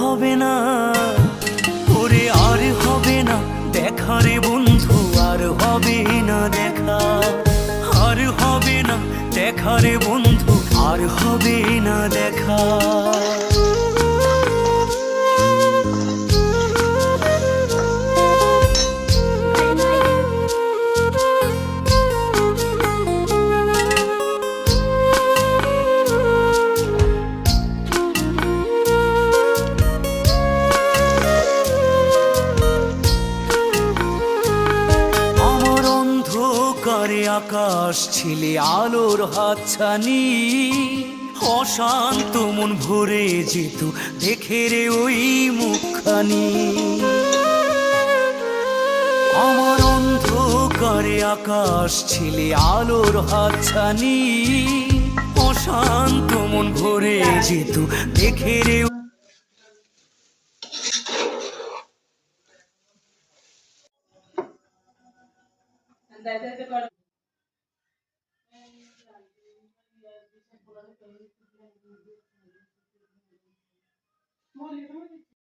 হবে না, ওরে আর হবে না দেখা রে বন্ধু, আর হবে না দেখা, আর হবে না দেখা রে বন্ধু, আর হবে না দেখা। অন্ধকারে আকাশ ছিলে আলোর হাতছানি, অশান্ত মন ভরে যেত দেখে রে ওই মুখখানি। আমার অন্ধকারে আকাশ ছিলে আলোর হাতছানি, অশান্ত মন ভরে যেত দেখে রে।